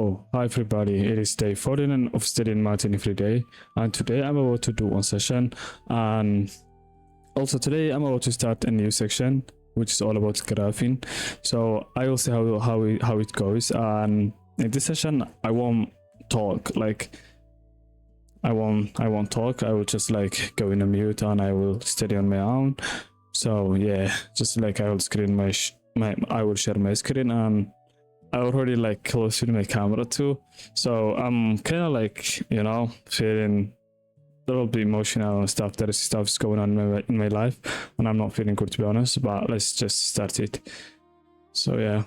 So, hi everybody, it is day 49 of studying Martin every day, and today I'm about to do one session, and also today I'm about to start a new section which is all about graphing. So I will see how it goes, and in this session I won't talk, like I won't talk. I will just like go in a mute and I will study on my own. So yeah, just like I will screen I will share my screen, and I already like close with my camera too. So I'm kind of like, feeling a little bit emotional and stuff. There is stuff's going on in my life, and I'm not feeling good to be honest. But let's just start it. So yeah.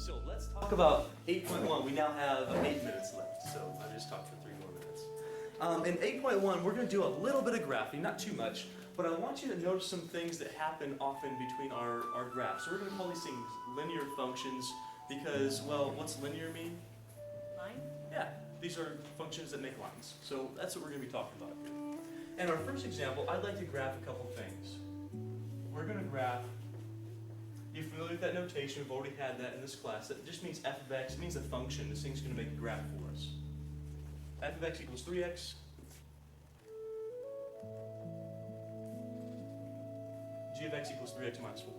So let's talk about 8.1. We now have 8 minutes left, so I just talked for 3 more minutes. In 8.1, we're going to do a little bit of graphing, not too much, but I want you to notice some things that happen often between our graphs. So we're going to call these things linear functions because, well, what's linear mean? Line? Yeah, these are functions that make lines. So that's what we're going to be talking about here. And our first example, I'd like to graph a couple things. We're going to graph. You're familiar with that notation? We've already had that in this class. That just means f of x. It means a function. This thing's going to make a graph for us. F of x equals 3x. G of x equals 3x minus 4.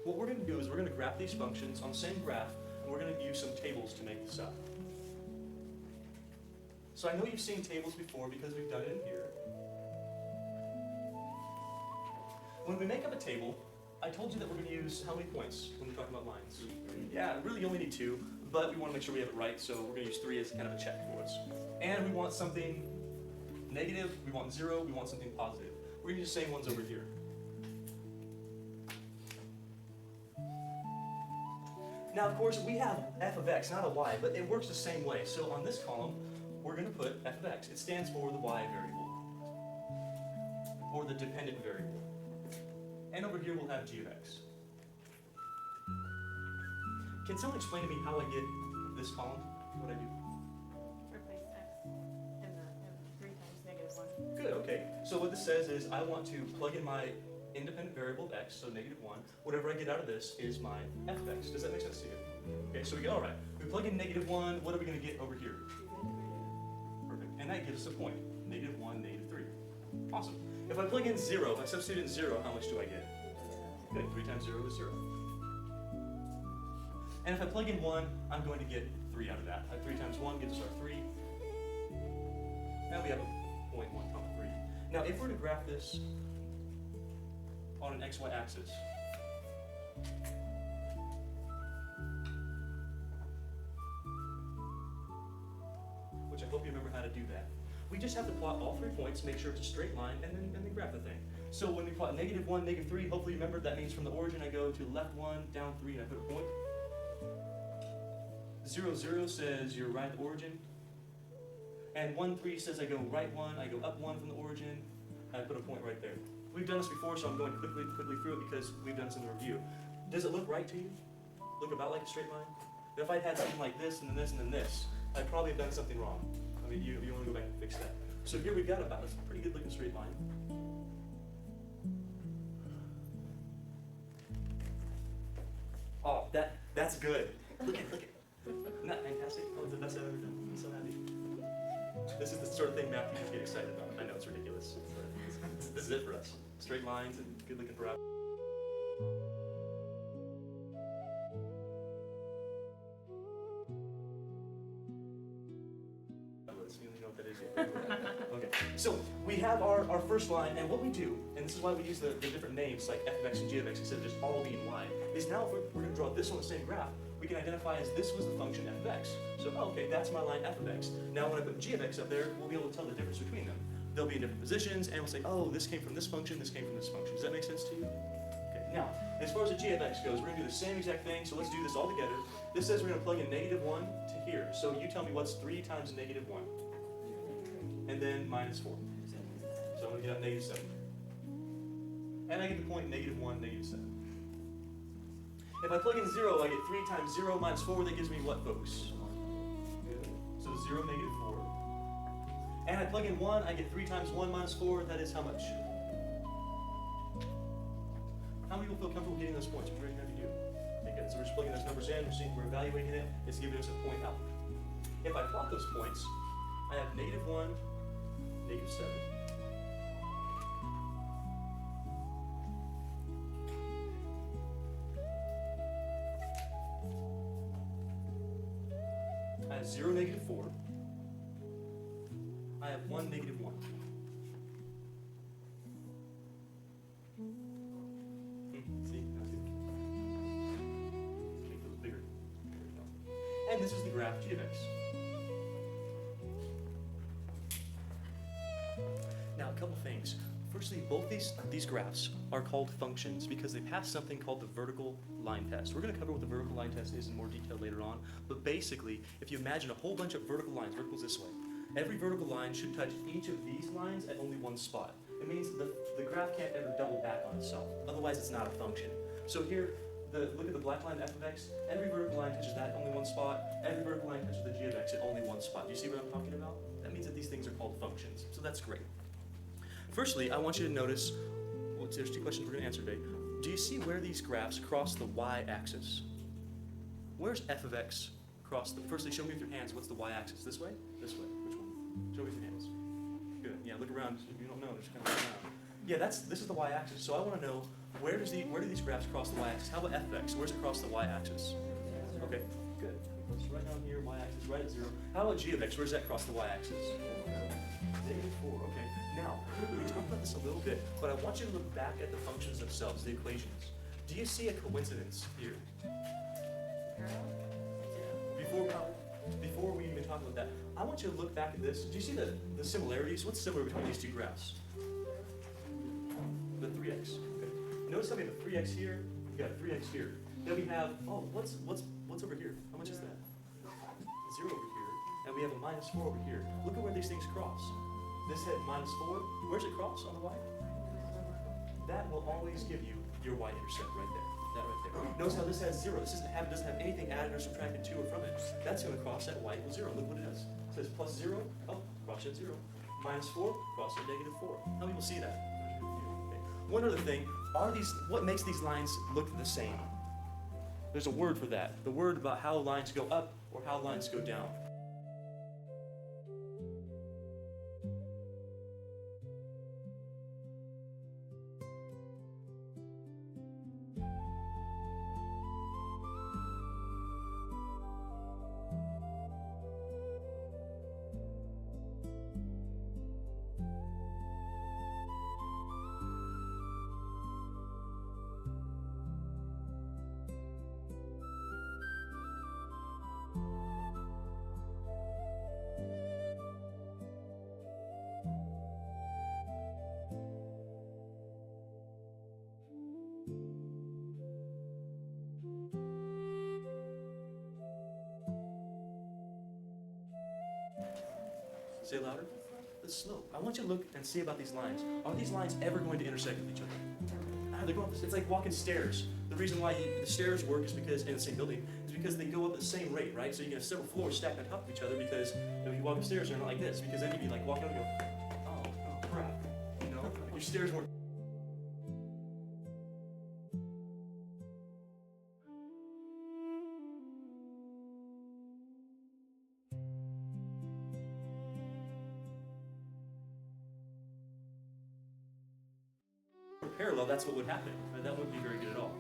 What we're going to do is we're going to graph these functions on the same graph, and we're going to use some tables to make this up. So I know you've seen tables before because we've done it in here. When we make up a table, I told you that we're going to use how many points when we talk about lines? Yeah, really you only need 2, but we want to make sure we have it right, so we're going to use 3 as kind of a check for us. And we want something negative, we want 0, we want something positive. We're going to use the same ones over here. Now, of course, we have f of x, not a y, but it works the same way. So on this column, we're going to put f of x. It stands for the y variable, or the dependent variable. And over here we'll have g of x. Can someone explain to me how I get this column? What I do? Replace x in the 3 times negative 1. Good, okay. So what this says is I want to plug in my independent variable x, so negative 1. Whatever I get out of this is my f of x. Does that make sense to you? Okay, so we go, all right. We plug in negative 1. What are we going to get over here? Perfect. And that gives us a point. Negative 1, negative 3. Awesome. If I plug in 0, if I substitute in 0, how much do I get? Good. 3 times 0 is 0. And if I plug in 1, I'm going to get 3 out of that. 3 times 1 gives us our 3. Now we have a point 1 comma 3. Now if we're to graph this on an xy axis, which I hope you remember how to do that. We just have to plot all 3 points, make sure it's a straight line, and then graph the thing. So when we plot negative 1, negative 3, hopefully you remember that means from the origin I go to left 1, down 3, and I put a point. 0, 0 says you're right at the origin. And 1, 3 says I go right 1, I go up 1 from the origin, and I put a point right there. We've done this before, so I'm going quickly through it because we've done this in the review. Does it look right to you? Look about like a straight line? If I'd had something like this, and then this, and then this, I'd probably have done something wrong. I mean, you want to go back and fix that. So here we've got about a pretty good looking straight line. Oh, that's good. Look at. Isn't that fantastic? Oh, it's the best I've ever done. I'm so happy. This is the sort of thing math teachers get excited about. I know it's ridiculous, but this is it for us. Straight lines and good looking parabola. You know what that is yet? Okay, so we have our first line, and what we do, and this is why we use the different names like f of x and g of x instead of just all being y, is now if we're going to draw this on the same graph, we can identify as this was the function f of x. So, okay, that's my line f of x. Now when I put g of x up there, we'll be able to tell the difference between them. They'll be in different positions, and we'll say, oh, this came from this function, this came from this function. Does that make sense to you? Okay, now, as far as the g of x goes, we're going to do the same exact thing, so let's do this all together. This says we're going to plug in negative 1 to here. So you tell me what's 3 times negative 1? And then minus 4. So I'm going to get out negative 7. And I get the point negative 1, negative 7. If I plug in 0, I get 3 times 0 minus 4. That gives me what, folks? Good. So 0, negative 4. And I plug in 1, I get 3 times 1 minus 4. That is how much? How many people feel comfortable getting those points? We're ready to have you do. Okay, good. So we're just plugging those numbers in. We're evaluating it. It's giving us a point out. If I plot those points, I have negative 1, negative 7. I have 0, negative 4. I have 1, negative 1. See? That's good. Make those bigger. And this is the graph g of x. Now, a couple things. Firstly, both these graphs are called functions because they pass something called the vertical line test. We're going to cover what the vertical line test is in more detail later on, but basically, if you imagine a whole bunch of vertical lines, verticals this way, every vertical line should touch each of these lines at only one spot. It means the graph can't ever double back on itself, otherwise it's not a function. So here, look at the black line f of x, every vertical line touches that at only one spot, every vertical line touches the g of x at only one spot. Do you see what I'm talking about? That means that these things are called functions, so that's great. Firstly, I want you to notice, well, there's two questions we're going to answer today. Do you see where these graphs cross the y-axis? Where's f of x cross the, firstly, show me with your hands, what's the y-axis? This way? This way. Which one? Show me with your hands. Good. Yeah, look around. If you don't know, just kind of look around. Yeah, this is the y-axis. So I want to know, where do these graphs cross the y-axis? How about f of x? Where's it cross the y-axis? Okay, good. It's right down here, y-axis, right at 0. How about g of x? Where does that cross the y-axis? -4, okay. Now, we talked about this a little bit, but I want you to look back at the functions themselves, the equations. Do you see a coincidence here? Before we even talk about that, I want you to look back at this. Do you see the similarities? What's similar between these two graphs? The 3x. Okay. Notice how we have a 3x here, we got a 3x here. Then we have, oh, what's over here? How much is that? 0 over here. And we have a -4 over here. Look at where these things cross. This had -4. Where's it cross on the y? That will always give you your y-intercept right there. That right there. Notice how this has 0. This doesn't have anything added or subtracted to or from it. That's going to cross at y equals 0. Look what it does. It says +0. Oh, cross at 0. -4. Cross at -4. How many people see that? Okay. One other thing. What makes these lines look the same? There's a word for that. The word about how lines go up or how lines go down. Say it louder. The slope. I want you to look and see about these lines. Are these lines ever going to intersect with each other? They're going up, it's like walking stairs. The reason why the stairs work is because, in the same building, is because they go up at the same rate, right? So you can have several floors stacked on top of each other because if you walk upstairs, they're not like this, because then you'd be like walking up and go, oh crap, you know? Your stairs weren't. Parallel, that's what would happen. That wouldn't be very good at all.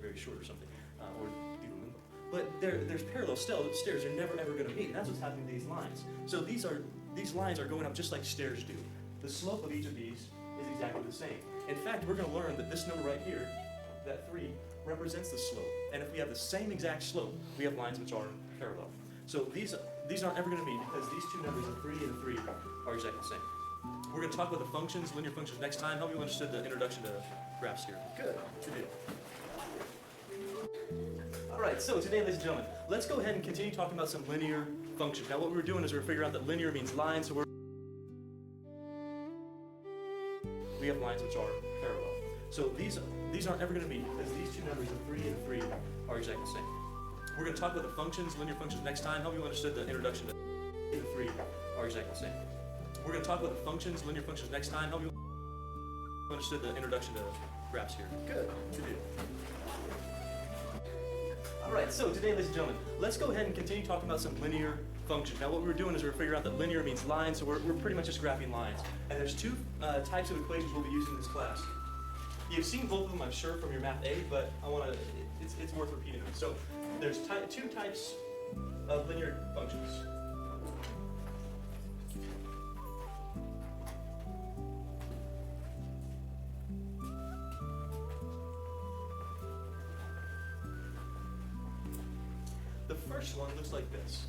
Very short or something, or even limbo. But there's parallel stairs. They're never ever going to meet. And that's what's happening to these lines. So these lines are going up just like stairs do. The slope of each of these is exactly the same. In fact, we're going to learn that this number right here, that 3, represents the slope. And if we have the same exact slope, we have lines which are parallel. So these aren't ever going to meet because these two numbers, a 3 and a 3, are exactly the same. We're going to talk about the functions, linear functions, next time. How many of you understood the introduction to graphs here? Good. What you do. All right, so today, ladies and gentlemen, let's go ahead and continue talking about some linear functions. Now, what we're doing is we're figuring out that linear means lines, so we have lines which are parallel. So these aren't ever going to meet because these two numbers, a 3 and a 3, are exactly the same. We're going to talk about the functions, linear functions, next time. How many of you understood the introduction to the 3 are exactly the same? We're going to talk about the functions, linear functions, next time. How many of you understood the introduction to graphs here? Good. What you do. All right, so today, ladies and gentlemen, let's go ahead and continue talking about some linear functions. Now, what we're doing is we're figuring out that linear means lines, so we're pretty much just graphing lines. And there's two types of equations we'll be using in this class. You've seen both of them, I'm sure, from your Math A, but it's worth repeating them. So there's two types of linear functions. The first one looks like this.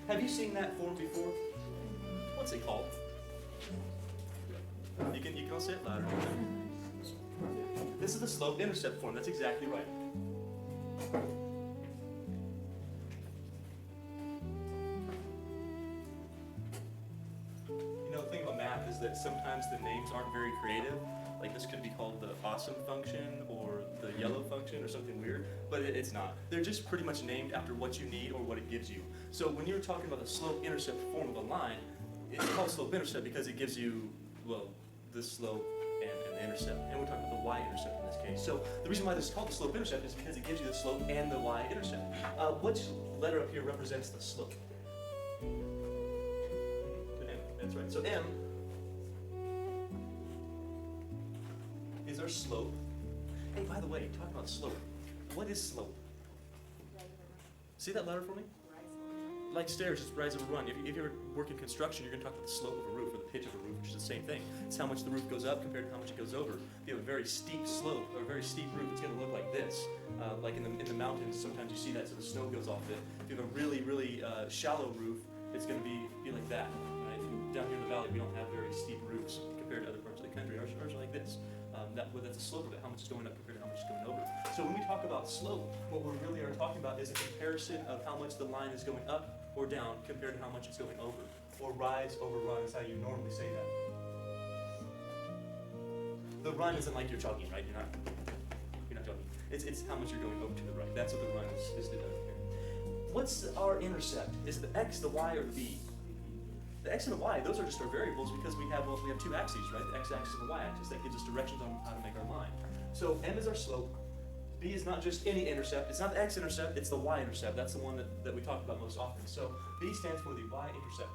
Have you seen that form before? What's it called? You can all say it louder. This is the slope-intercept form. That's exactly right. You know, the thing about math is that sometimes the names aren't very creative. Like this could be called the awesome function or the yellow function or something weird, but it's not. They're just pretty much named after what you need or what it gives you. So when you're talking about the slope-intercept form of a line, it's called slope-intercept because it gives you, well, the slope and the intercept. And we're talking about the y-intercept in this case. So the reason why this is called the slope-intercept is because it gives you the slope and the y-intercept. Which letter up here represents the slope? The M, that's right. So M is our slope. Hey, by the way, talking about slope, what is slope? See that louder for me? Like stairs, it's rise over run. If you ever work in construction, you're going to talk about the slope of a roof or the pitch of a roof, which is the same thing. It's how much the roof goes up compared to how much it goes over. If you have a very steep slope or a very steep roof, it's going to look like this. Like in the mountains, sometimes you see that, so the snow goes off it. If you have a really shallow roof, it's going to be like that. Right? Down here in the valley, we don't have very steep roofs compared to other parts of the country. Ours are like this. That's the slope of it, how much is going up compared to how much is going over. So when we talk about slope, what we really are talking about is a comparison of how much the line is going up or down compared to how much it's going over. Or rise over run is how you normally say that. The run isn't like you're jogging, right? You're not jogging. It's how much you're going over to the right. That's what the run is denoted here. What's our intercept? Is it the x, the y, or the b? The x and the y, those are just our variables because we have two axes, right? The x-axis and the y-axis. That gives us directions on how to make our line. So m is our slope. B is not just any intercept. It's not the x-intercept, it's the y-intercept. That's the one that we talk about most often. So B stands for the y-intercept.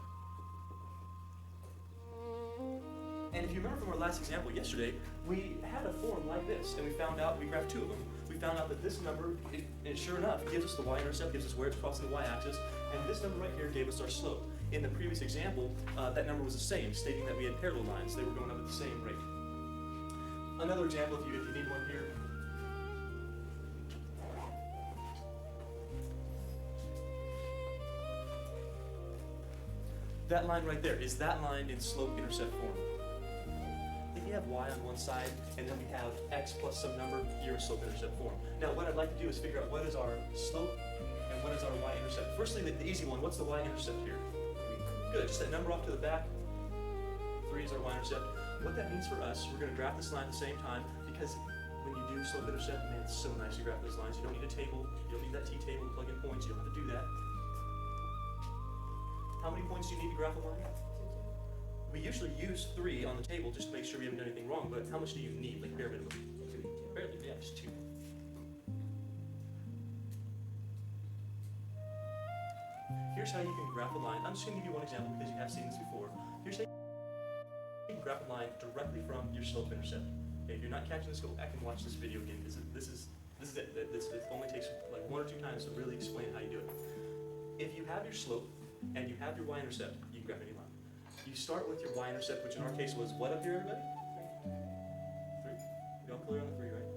And if you remember from our last example yesterday, we had a form like this, and we graphed two of them. We found out that this number, it sure enough, gives us the y-intercept, gives us where it's crossing the y-axis, and this number right here gave us our slope. In the previous example, that number was the same, stating that we had parallel lines. They were going up at the same rate. Another example, if you need one here. That line right there, is that line in slope-intercept form? If you have y on one side, and then we have x plus some number, you're in slope-intercept form. Now, what I'd like to do is figure out what is our slope and what is our y-intercept. Firstly, the easy one, what's the y-intercept here? Good, just that number off to the back. 3 is our y-intercept. What that means for us, we're going to graph this line at the same time, because when you do slope-intercept, man, it's so nice to graph those lines. You don't need a table, you don't need that t-table to plug in points, you don't have to do that. How many points do you need to graph a line? We usually use 3 on the table just to make sure we haven't done anything wrong, but how much do you need, like bare minimum? 2. Barely, yeah, just 2. Here's how you can graph a line. I'm just going to give you one example because you have seen this before. Here's how you can graph a line directly from your slope-intercept. Okay, if you're not catching this, go back and watch this video again because this is it. It only takes like 1 or 2 times to really explain how you do it. If you have your slope and you have your y-intercept, you can graph any line. You start with your y-intercept, which in our case was what up here, everybody? 3. You all clear on the 3, right?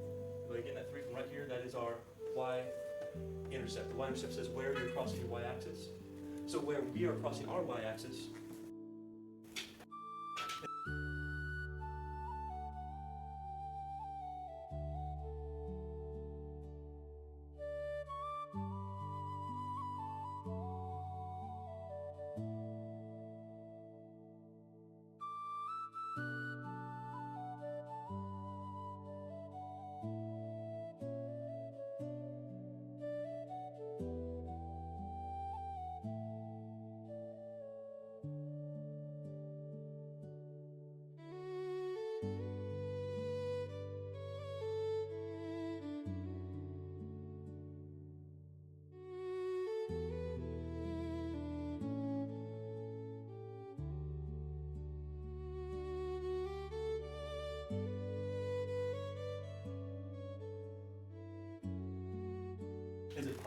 We're getting that 3 from right here. That is our y-intercept. The y-intercept says where you're crossing your y-axis. So where we are crossing our y-axis,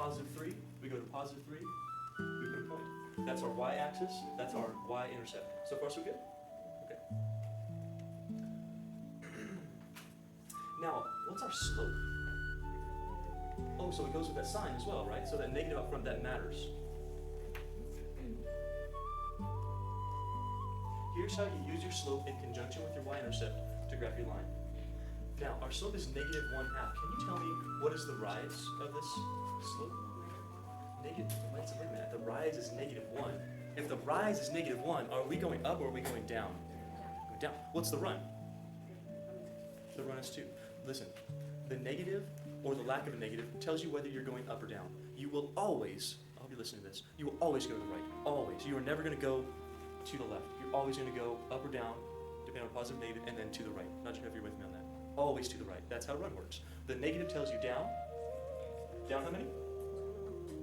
positive 3, we go to positive 3, we put a point. That's our y-axis, that's our y-intercept. So far, so good? Okay. Now, what's our slope? Oh, so it goes with that sign as well, right? So that negative up front, that matters. Here's how you use your slope in conjunction with your y-intercept to graph your line. Now, our slope is negative 1/2. Can you tell me what is the rise of this slope? Negative, wait a minute, the rise is negative 1. If the rise is negative 1, are we going up or are we going down? Going down. What's the run? The run is 2. Listen, the negative or the lack of a negative tells you whether you're going up or down. You will always, I hope you're listening to this, you will always go to the right. Always. You are never going to go to the left. You're always going to go up or down, depending on positive, negative, and then to the right. Not sure if you're with me on that. Always to the right. That's how run works. The negative tells you down. Down how many?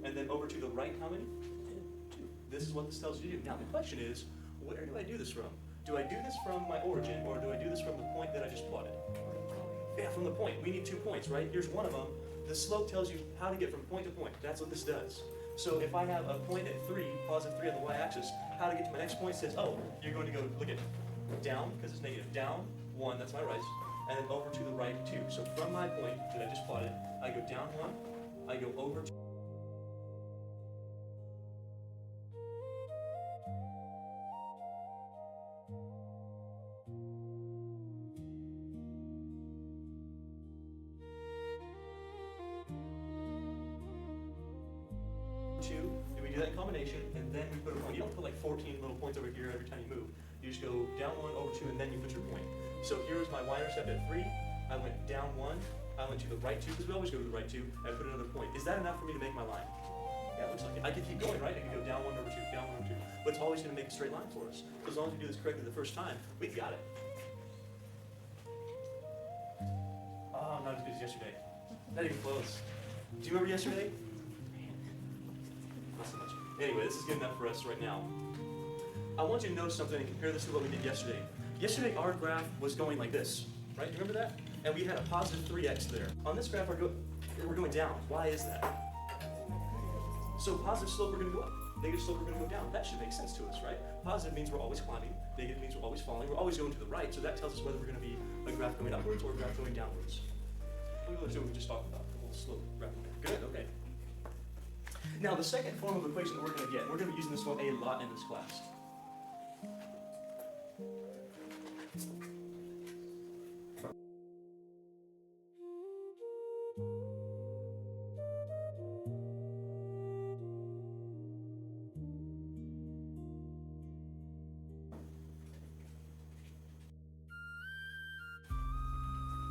And then over to the right how many? 2. This is what this tells you to do. Now the question is, where do I do this from? Do I do this from my origin, or do I do this from the point that I just plotted? Yeah, from the point. We need 2 points, right? Here's one of them. The slope tells you how to get from point to point. That's what this does. So if I have a point at 3, positive 3 on the y-axis, how to get to my next point says, oh, you're going to go, look at, down, because it's negative, down, 1, that's my rise, and then over to the right, 2. So from my point that I just plotted, I go down 1, I go over 2. And we do that in combination, and then we put a point. You don't put like 14 little points over here every time you move. You just go down 1, over 2, and then you put your point. So here's my y-intercept at 3. I went down 1. I went to the right 2, because we always go to the right 2, and I put another point. Is that enough for me to make my line? Yeah, it looks like it. I can keep going, right? I can go down 1, over 2, down 1, over 2. But it's always going to make a straight line for us. So as long as we do this correctly the first time, we got it. Oh, not as good as yesterday. Not even close. Do you remember yesterday? Not so much. Anyway, this is good enough for us right now. I want you to notice something and compare this to what we did yesterday. Yesterday, our graph was going like this, right? Do you remember that? And we had a positive 3x there. On this graph, we're going down. Why is that? So positive slope, we're going to go up. Negative slope, we're going to go down. That should make sense to us, right? Positive means we're always climbing. Negative means we're always falling. We're always going to the right, so that tells us whether we're going to be a graph going upwards or a graph going downwards. Let's do what we just talked about, the whole slope graph. Good, okay. Now, the second form of equation that we're going to get, we're going to be using this one a lot in this class.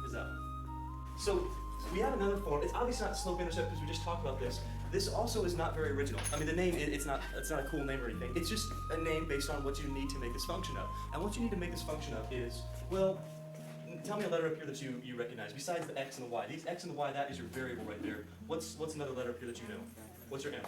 Is that one? So, we have another form. It's obviously not slope-intercept because we just talked about this. This also is not very original. I mean, the name, it's not a cool name or anything. It's just a name based on what you need to make this function of. And what you need to make this function of is, well, tell me a letter up here that you recognize, besides the x and the y. These x and the y, that is your variable right there. What's another letter up here that you know? What's your m?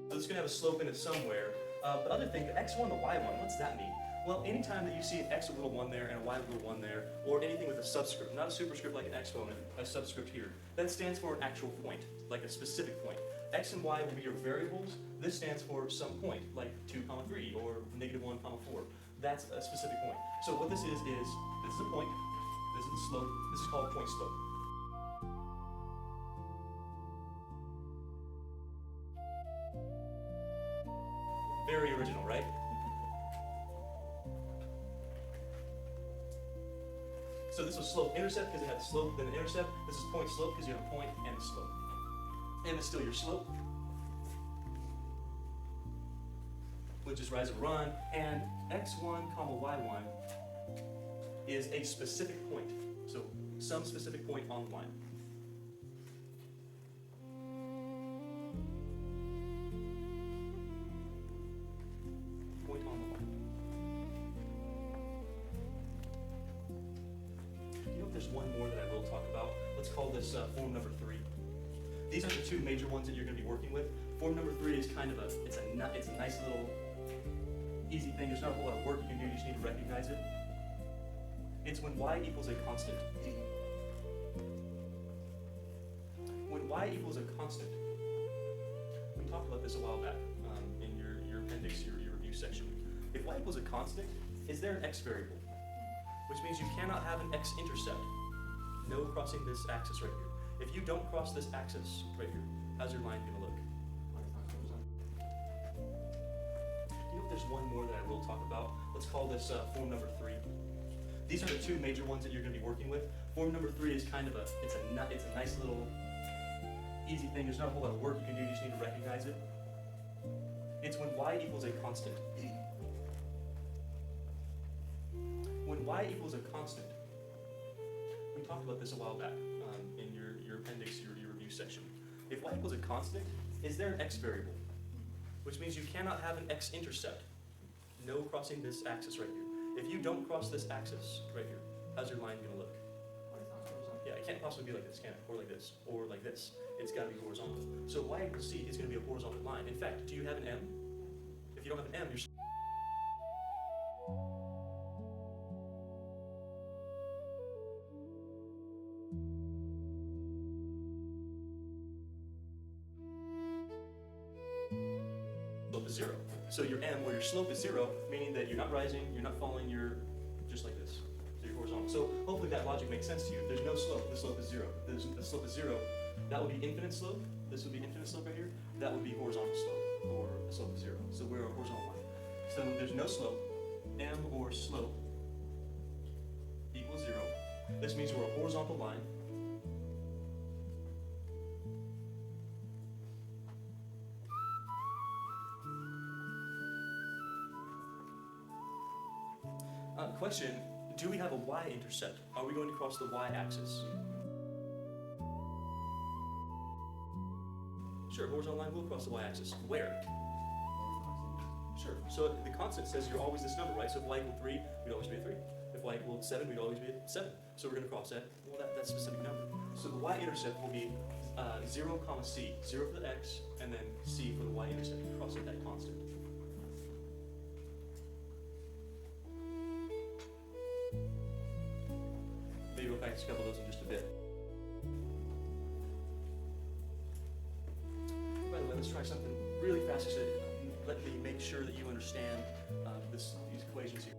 So it's going to have a slope in it somewhere. The other thing, the x1, the y1, what's that mean? Well, anytime that you see an x with a little 1 there and a y with a little 1 there, or anything with a subscript, not a superscript like an exponent, a subscript here, that stands for an actual point, like a specific point. X and y will be your variables. This stands for some point, like 2, 3, or -1, 4. That's a specific point. So what this is this is a point, this is the slope, this is called point slope. Very original, right? So this was slope intercept because it had the slope, then the intercept. This is point slope because you have a point and a slope. And it's still your slope, which is rise and run. And x1, y1 is a specific point. So some specific point on the line. Point on the line. You know, if there's one more that I will talk about, let's call this form number 3. These are the two major ones that you're going to be working with. Form number 3 is kind of it's a nice little easy thing. There's not a whole lot of work you can do. You just need to recognize it. It's when y equals a constant. When y equals a constant, we talked about this a while back in your appendix, your review section. If y equals a constant, is there an x variable? Which means you cannot have an x-intercept. No crossing this axis right here. If you don't cross this axis right here, how's your line gonna look? You know, there's one more that I will talk about. Let's call this form number 3. These are the two major ones that you're gonna be working with. Form number 3 is kind of it's a nice little easy thing. There's not a whole lot of work you can do. You just need to recognize it. It's when y equals a constant. When y equals a constant, we talked about this a while back in your appendix, your review section. If y equals a constant, is there an x variable? Which means you cannot have an x-intercept. No crossing this axis right here. If you don't cross this axis right here, how's your line gonna look? Yeah, it can't possibly be like this, can it? Or like this, or like this. It's gotta be horizontal. So y equals c is gonna be a horizontal line. In fact, do you have an m? If you don't have an m, you're slope is 0. So your m, where your slope is 0, meaning that you're not rising, you're not falling, you're just like this. So you're horizontal. So hopefully that logic makes sense to you. If there's no slope, the slope is 0. If the slope is 0, that would be infinite slope. This would be infinite slope right here. That would be horizontal slope, or the slope is 0. So we're a horizontal line. So there's no slope. M or slope equals 0. This means we're a horizontal line. Question, do we have a y-intercept? Are we going to cross the y-axis? Sure, horizontal line will cross the y-axis. Where? Sure. So the constant says you're always this number, right? So if y equaled 3, we'd always be a 3. If y equaled 7, we'd always be a 7. So we're going to cross that, that specific number. So the y-intercept will be 0, c. 0 for the x, and then c for the y-intercept, crossing that constant. Maybe we'll practice a couple of those in just a bit. By the way, let's try something really fast. Just to let me make sure that you understand these equations here.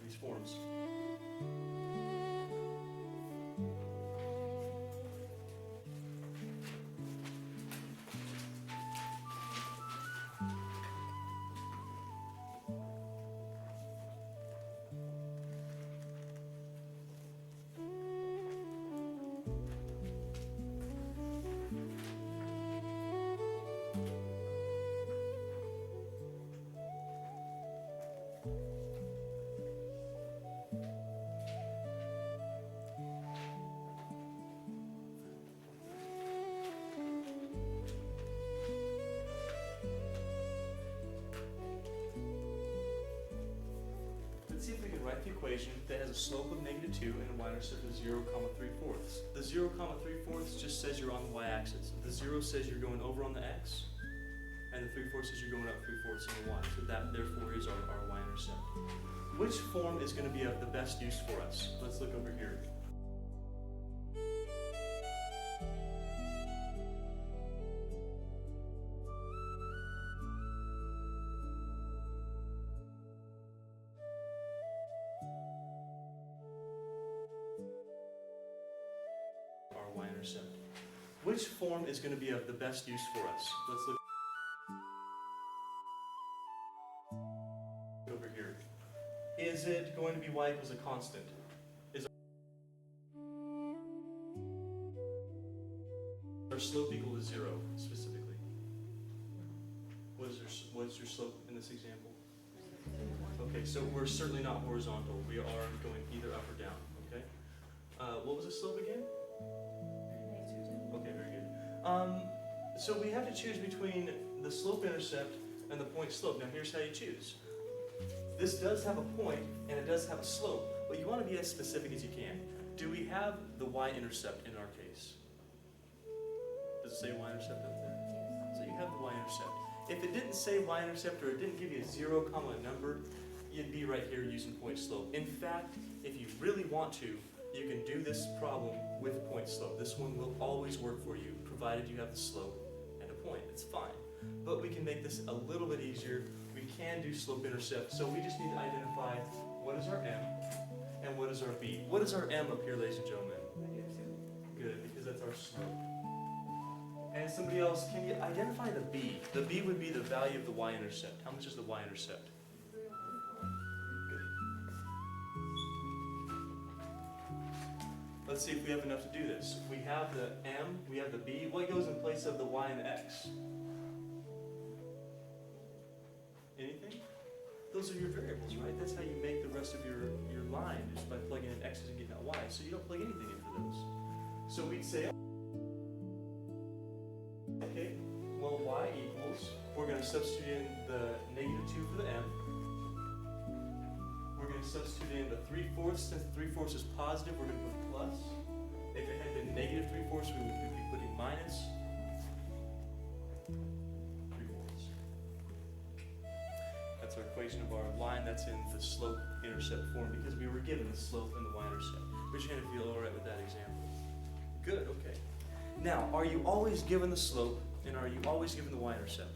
These forms. Let's see if we can write the equation that has a slope of -2 and a y-intercept of 0,3/4. The 0,3/4 just says you're on the y-axis. The 0 says you're going over on the x. and the 3/4 you're going up 3/4 in the y. So that therefore is our y-intercept. Which form is going to be of the best use for us? Let's look over here. Our y-intercept. Which form is going to be of the best use for us? Let's look over here. Is it going to be y equals a constant? Is our slope equal to 0 specifically? What is your slope in this example? Okay, so we're certainly not horizontal. We are going either up or down. Okay. What was the slope again? Okay, very good. So we have to choose between the slope-intercept and the point-slope. Now here's how you choose. This does have a point and it does have a slope, but you want to be as specific as you can. Do we have the y-intercept in our case? Does it say y-intercept up there? So you have the y-intercept. If it didn't say y-intercept or it didn't give you a 0, number, you'd be right here using point-slope. In fact, if you really want to, you can do this problem with point-slope. This one will always work for you, provided you have the slope and a point. It's fine. But we can make this a little bit easier. We can do slope-intercept, so we just need to identify what is our m and what is our b. What is our m up here, ladies and gentlemen? Good, because that's our slope. And somebody else, can you identify the b? The b would be the value of the y-intercept. How much is the y-intercept? Let's see if we have enough to do this. We have the m, we have the b. What goes in place of the y and the x? Anything? Those are your variables, right? That's how you make the rest of your line, just by plugging in x's and getting out y's. So you don't plug anything in for those. So we'd say, okay, well, y equals, we're going to substitute in the -2 for the m. We're going to substitute in the 3/4. Since the 3/4 is positive, we're going to put plus. If it had been -3/4, we would be putting minus 3/4. That's our equation of our line. That's in the slope-intercept form because we were given the slope and the y-intercept. Raise your hand if you feel all right with that example. Good, okay. Now, are you always given the slope and are you always given the y-intercept?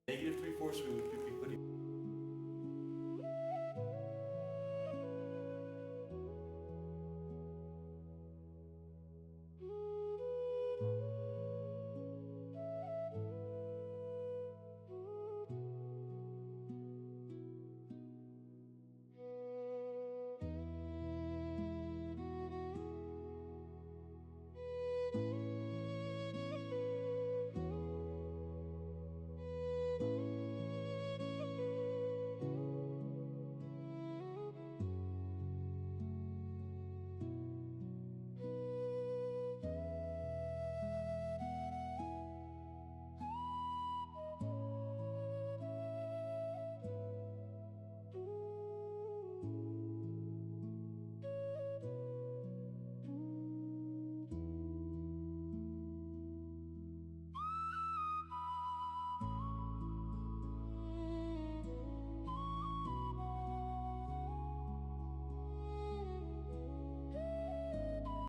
-3/4, we would be